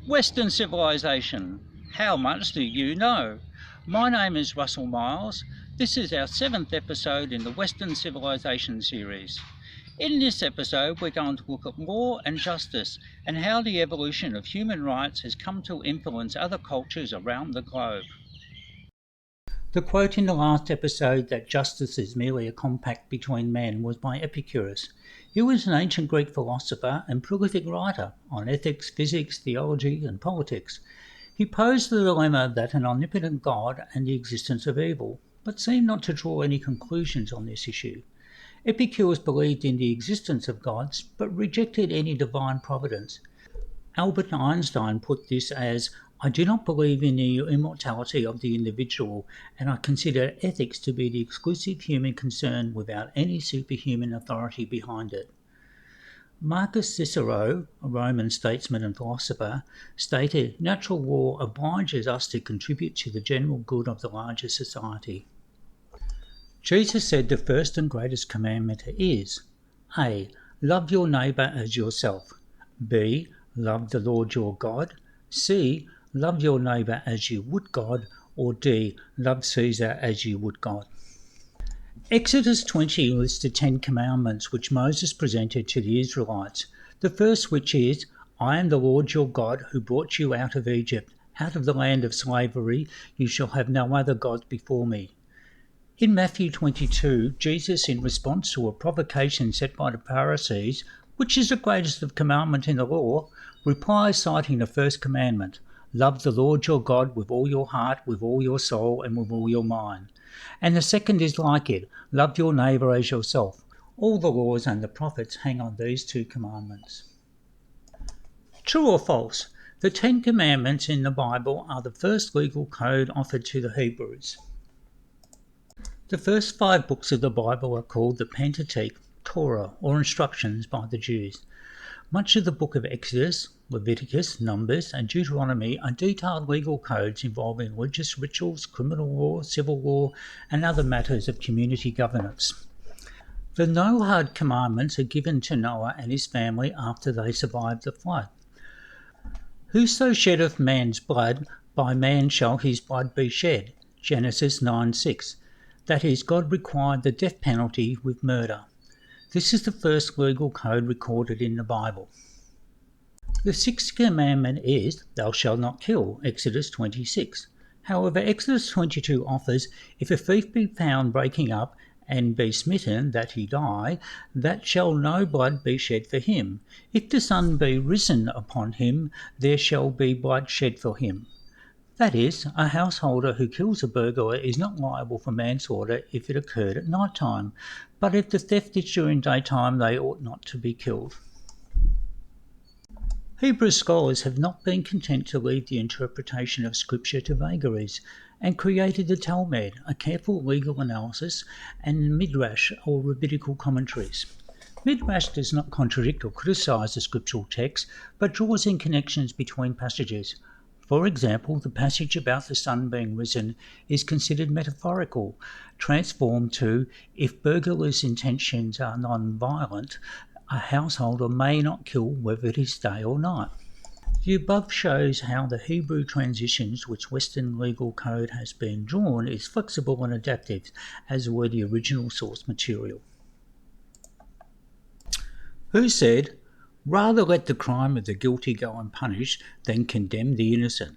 Western civilization. How much do you know? My name is Russell Miles. This is our 7th episode in the Western Civilization series. In this episode, we're going to look at law and justice and how the evolution of human rights has come to influence other cultures around the globe. The quote in the last episode that justice is merely a compact between men was by Epicurus. He was an ancient Greek philosopher and prolific writer on ethics, physics, theology, and politics. He posed the dilemma that an omnipotent God and the existence of evil, but seemed not to draw any conclusions on this issue. Epicurus believed in the existence of gods, but rejected any divine providence. Albert Einstein put this as, "I do not believe in the immortality of the individual, and I consider ethics to be the exclusive human concern without any superhuman authority behind it." Marcus Cicero, a Roman statesman and philosopher, stated, "Natural law obliges us to contribute to the general good of the larger society." Jesus said the first and greatest commandment is A. Love your neighbour as yourself. B. Love the Lord your God. C. Love your neighbour as you would God. Or D. Love Caesar as you would God. Exodus 20 lists the 10 commandments which Moses presented to the Israelites. The first which is, "I am the Lord your God who brought you out of Egypt, out of the land of slavery. You shall have no other gods before me." In Matthew 22, Jesus, in response to a provocation set by the Pharisees, "Which is the greatest of commandments in the law?" replies citing the first commandment, "Love the Lord your God with all your heart, with all your soul, and with all your mind." And the second is like it, "Love your neighbour as yourself." All the laws and the prophets hang on these two commandments. True or false? The 10 Commandments in the Bible are the first legal code offered to the Hebrews. The first 5 books of the Bible are called the Pentateuch, Torah, or instructions by the Jews. Much of the book of Exodus, Leviticus, Numbers, and Deuteronomy are detailed legal codes involving religious rituals, criminal law, civil law, and other matters of community governance. The Noahide commandments are given to Noah and his family after they survived the flood. "Whoso sheddeth man's blood, by man shall his blood be shed." Genesis 9:6. That is, God required the death penalty with murder. This is the first legal code recorded in the Bible. The 6th commandment is, "Thou shalt not kill," Exodus 26. However, Exodus 22 offers, "If a thief be found breaking up, and be smitten that he die, that shall no blood be shed for him. If the sun be risen upon him, there shall be blood shed for him." That is, a householder who kills a burglar is not liable for manslaughter if it occurred at night time, but if the theft is during daytime, they ought not to be killed. Hebrew scholars have not been content to leave the interpretation of Scripture to vagaries, and created the Talmud, a careful legal analysis, and Midrash, or rabbinical commentaries. Midrash does not contradict or criticise the scriptural text, but draws in connections between passages. For example, the passage about the sun being risen is considered metaphorical, transformed to, "If burglars' intentions are non-violent, a householder may not kill whether it is day or night." The above shows how the Hebrew transitions which Western legal code has been drawn is flexible and adaptive, as were the original source material. Who said, "Rather let the crime of the guilty go unpunished than condemn the innocent"?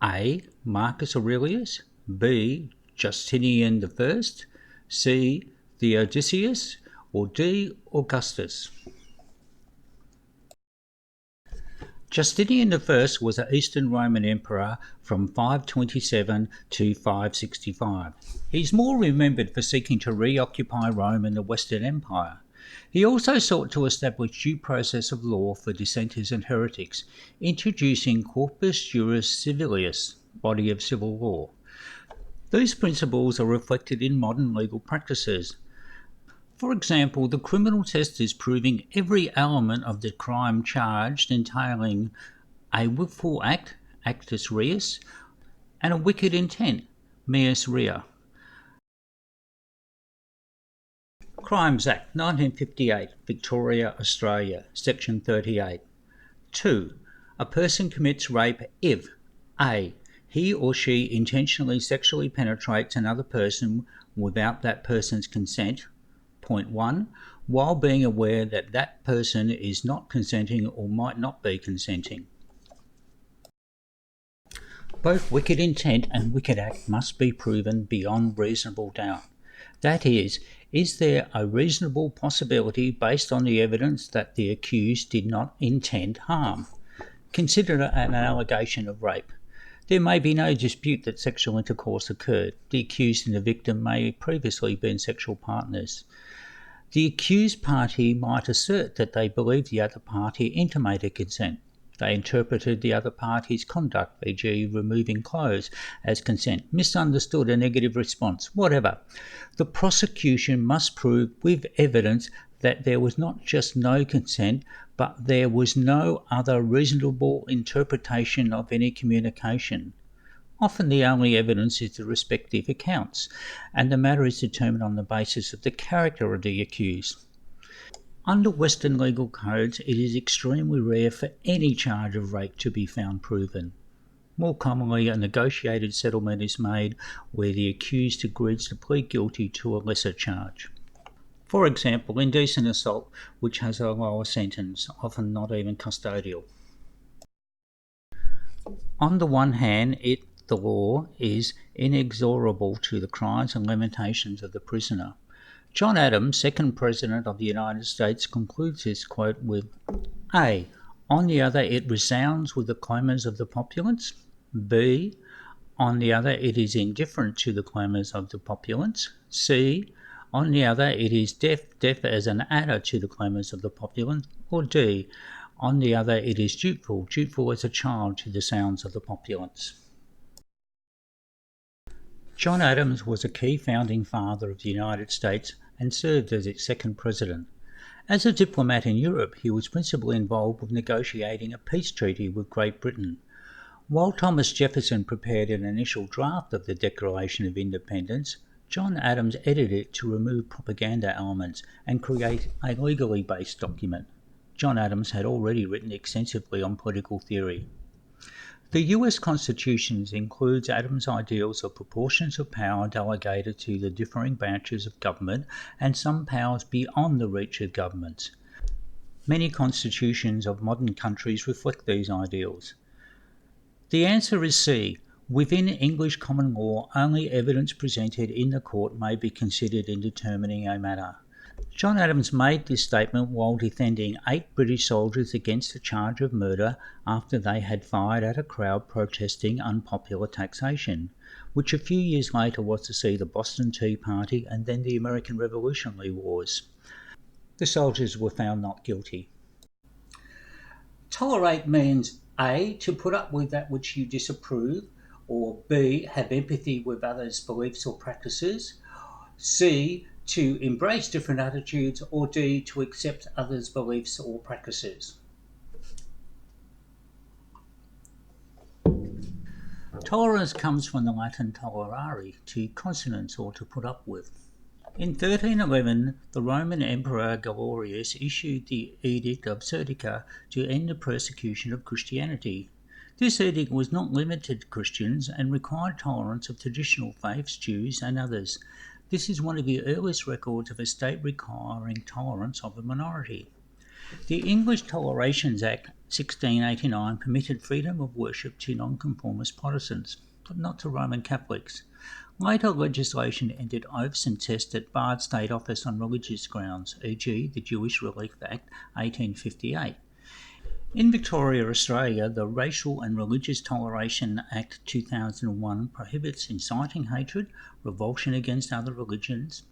A. Marcus Aurelius. B. Justinian I. C. Theodosius. Or D. Augustus. Justinian I was an Eastern Roman emperor from 527 to 565. He is more remembered for seeking to reoccupy Rome and the Western Empire. He also sought to establish due process of law for dissenters and heretics, introducing Corpus Juris Civilis, body of civil law. These principles are reflected in modern legal practices. For example, the criminal test is proving every element of the crime charged, entailing a willful act, actus reus, and a wicked intent, mens rea. Crimes Act 1958, Victoria, Australia, Section 38. 2. A person commits rape if A. He or she intentionally sexually penetrates another person without that person's consent. Point 1. While being aware that that person is not consenting or might not be consenting. Both wicked intent and wicked act must be proven beyond reasonable doubt. That is there a reasonable possibility based on the evidence that the accused did not intend harm? Consider an allegation of rape. There may be no dispute that sexual intercourse occurred. The accused and the victim may have previously been sexual partners. The accused party might assert that they believed the other party intimated consent. They interpreted the other party's conduct, e.g. removing clothes, as consent, misunderstood a negative response, whatever. The prosecution must prove with evidence that there was not just no consent, but there was no other reasonable interpretation of any communication. Often the only evidence is the respective accounts, and the matter is determined on the basis of the character of the accused. Under Western legal codes, it is extremely rare for any charge of rape to be found proven. More commonly, a negotiated settlement is made where the accused agrees to plead guilty to a lesser charge. For example, indecent assault, which has a lower sentence, often not even custodial. On the one hand, the law is inexorable to the cries and lamentations of the prisoner. John Adams, second President of the United States, concludes his quote with A. On the other, it resounds with the clamours of the populace. B. On the other, it is indifferent to the clamours of the populace. C. On the other, it is deaf as an adder to the clamours of the populace. Or D. On the other, it is dutiful as a child to the sounds of the populace. John Adams was a key founding father of the United States and served as its second president. As a diplomat in Europe, he was principally involved with negotiating a peace treaty with Great Britain. While Thomas Jefferson prepared an initial draft of the Declaration of Independence, John Adams edited it to remove propaganda elements and create a legally based document. John Adams had already written extensively on political theory. The US Constitution includes Adams' ideals of proportions of power delegated to the differing branches of government and some powers beyond the reach of governments. Many constitutions of modern countries reflect these ideals. The answer is C. Within English common law, only evidence presented in the court may be considered in determining a matter. John Adams made this statement while defending 8 British soldiers against the charge of murder after they had fired at a crowd protesting unpopular taxation, which a few years later was to see the Boston Tea Party and then the American Revolutionary Wars. The soldiers were found not guilty. Tolerate means A. to put up with that which you disapprove, or B. have empathy with others' beliefs or practices, C. to embrace different attitudes, or D. to accept others' beliefs or practices. Tolerance comes from the Latin tolerare, to consonance or to put up with. In 1311, the Roman Emperor Galerius issued the Edict of Serdica to end the persecution of Christianity. This edict was not limited to Christians and required tolerance of traditional faiths, Jews and others. This is one of the earliest records of a state requiring tolerance of a minority. The English Tolerations Act 1689 permitted freedom of worship to nonconformist Protestants, but not to Roman Catholics. Later legislation entered oaths and tests that barred state office on religious grounds, e.g. the Jewish Relief Act 1858. In Victoria, Australia, the Racial and Religious Toleration Act 2001 prohibits inciting hatred, revulsion against other religions.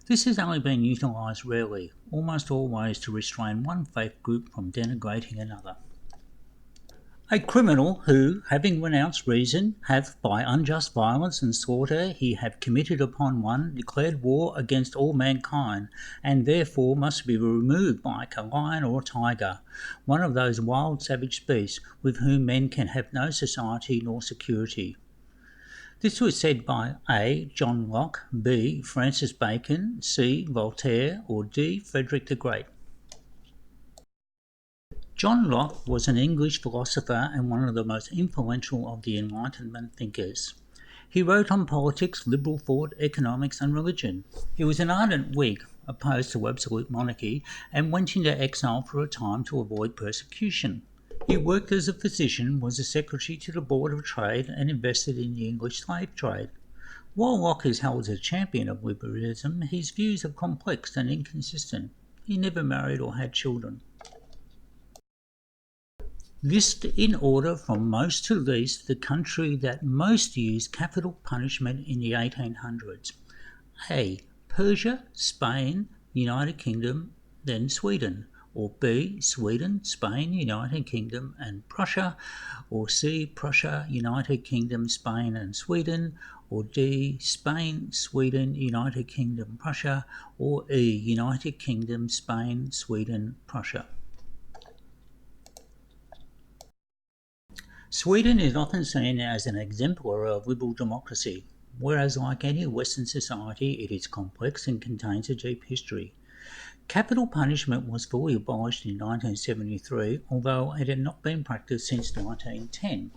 This has only been utilised rarely, almost always to restrain one faith group from denigrating another. A criminal who, having renounced reason, hath by unjust violence and slaughter he have committed upon one, declared war against all mankind, and therefore must be removed like a lion or a tiger, one of those wild savage beasts with whom men can have no society nor security. This was said by A. John Locke, B. Francis Bacon, C. Voltaire, or D. Frederick the Great. John Locke was an English philosopher and one of the most influential of the Enlightenment thinkers. He wrote on politics, liberal thought, economics and religion. He was an ardent Whig, opposed to absolute monarchy, and went into exile for a time to avoid persecution. He worked as a physician, was a secretary to the Board of Trade and invested in the English slave trade. While Locke is held as a champion of liberalism, his views are complex and inconsistent. He never married or had children. List in order from most to least the country that most used capital punishment in the 1800s. A. Persia, Spain, United Kingdom, then Sweden. Or B. Sweden, Spain, United Kingdom and Prussia. Or C. Prussia, United Kingdom, Spain and Sweden. Or D. Spain, Sweden, United Kingdom, Prussia. Or E. United Kingdom, Spain, Sweden, Prussia. Sweden is often seen as an exemplar of liberal democracy, whereas like any Western society it is complex and contains a deep history. Capital punishment was fully abolished in 1973, although it had not been practised since 1910.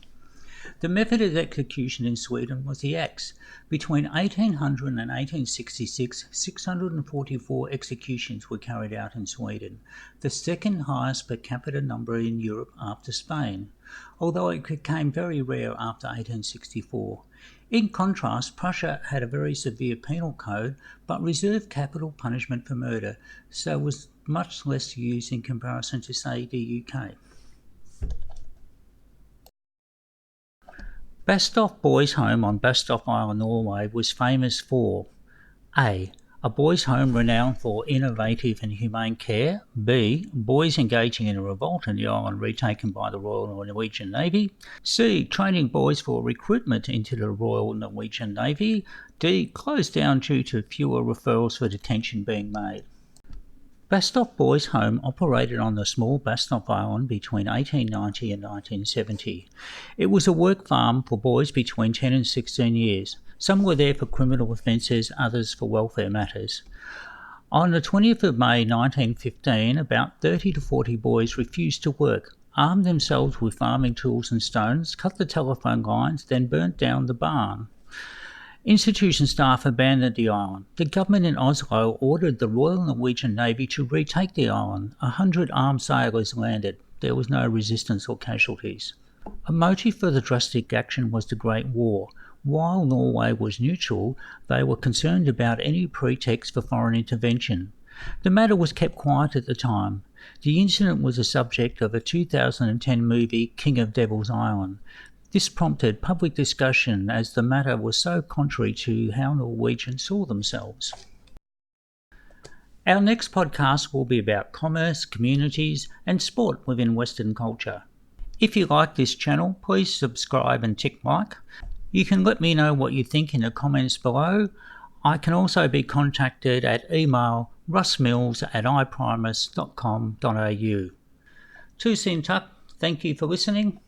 The method of execution in Sweden was the axe. Between 1800 and 1866, 644 executions were carried out in Sweden, the second highest per capita number in Europe after Spain, although it became very rare after 1864. In contrast, Prussia had a very severe penal code, but reserved capital punishment for murder, so was much less used in comparison to, say, the UK. Bastow Boys' Home on Bastow Island, Norway was famous for A. A boys' home renowned for innovative and humane care. B. Boys engaging in a revolt in the island retaken by the Royal Norwegian Navy. C. Training boys for recruitment into the Royal Norwegian Navy. D. Closed down due to fewer referrals for detention being made. Bastow Boys' Home operated on the small Bastow Island between 1890 and 1970. It was a work farm for boys between 10 and 16 years. Some were there for criminal offences, others for welfare matters. On the 20th of May 1915, about 30 to 40 boys refused to work, armed themselves with farming tools and stones, cut the telephone lines, then burnt down the barn. Institution staff abandoned the island. The government in Oslo ordered the Royal Norwegian Navy to retake the island. 100 armed sailors landed. There was no resistance or casualties. A motive for the drastic action was the Great War. While Norway was neutral, they were concerned about any pretext for foreign intervention. The matter was kept quiet at the time. The incident was the subject of a 2010 movie, King of Devil's Island. This prompted public discussion as the matter was so contrary to how Norwegians saw themselves. Our next podcast will be about commerce, communities and sport within Western culture. If you like this channel, please subscribe and tick like. You can let me know what you think in the comments below. I can also be contacted at email russmills@iprimus.com.au. Tusen takk. Thank you for listening.